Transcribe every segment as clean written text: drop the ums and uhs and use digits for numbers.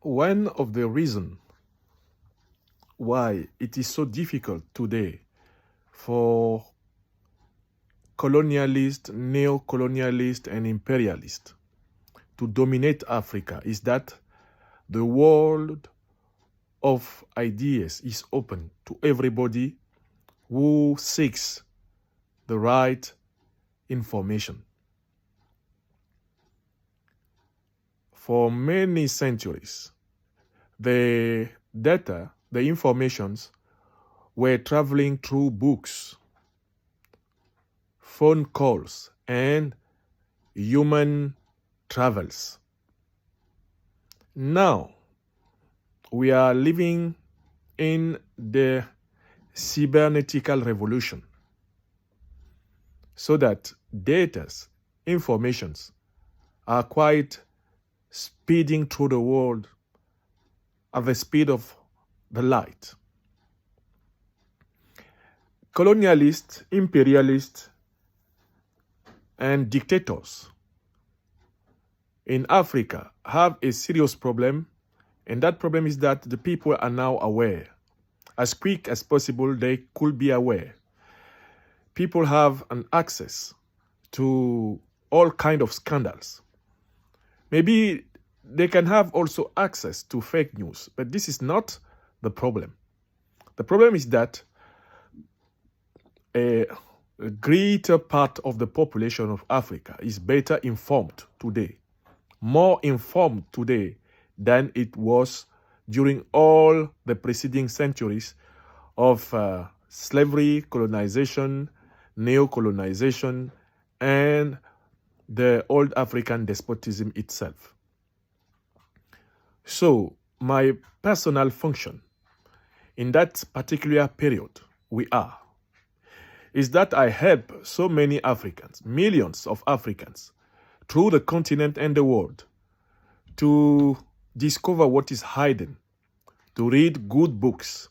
One of the reasons why it is so difficult today for colonialists, neo-colonialists, and imperialists to dominate Africa is that the world of ideas is open to everybody who seeks the right information. For many centuries, the data, the informations were traveling through books, phone calls, and human travels. Now, we are living in the cybernetical revolution, so that data's informations are quite speeding through the world at the speed of the light. Colonialists, imperialists, and dictators in Africa have a serious problem, and that problem is that the people are now aware. As quick as possible, they could be aware. People have an access to all kinds of scandals. Maybe they can have also access to fake news, but this is not the problem. The problem is that a greater part of the population of Africa is better informed today, more informed today than it was during all the preceding centuries of slavery, colonization, neo-colonization, and the old African despotism itself. So my personal function in that particular period is that I help so many Africans, millions of Africans, through the continent and the world, to discover what is hidden, to read good books,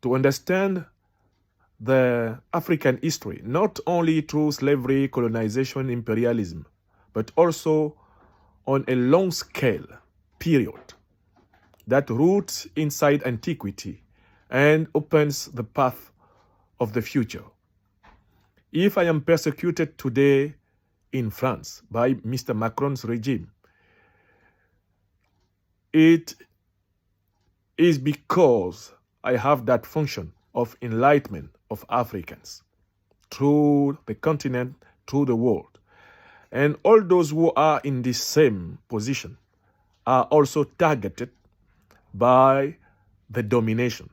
to understand the African history, not only through slavery, colonization, imperialism, but also on a long-scale period that roots inside antiquity and opens the path of the future. If I am persecuted today in France by Mr. Macron's regime, it is because I have that function of enlightenment of Africans through the continent, through the world. And all those who are in the same position are also targeted by the domination,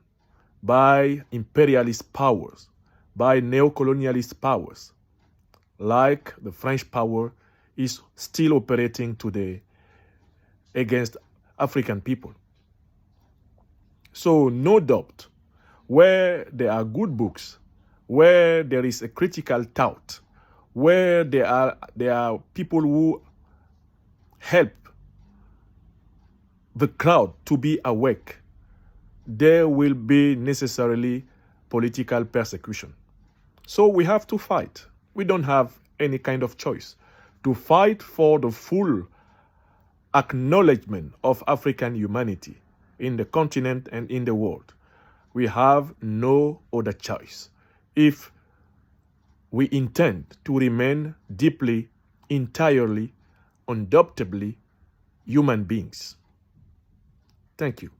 by imperialist powers, by neo-colonialist powers, like the French power is still operating today against African people. So no doubt, where there are good books, where there is a critical thought, where there are people who help the crowd to be awake, there will be necessarily political persecution. So we have to fight. We don't have any kind of choice. To fight for the full acknowledgement of African humanity in the continent and in the world, we have no other choice if we intend to remain deeply, entirely, undoubtedly human beings. Thank you.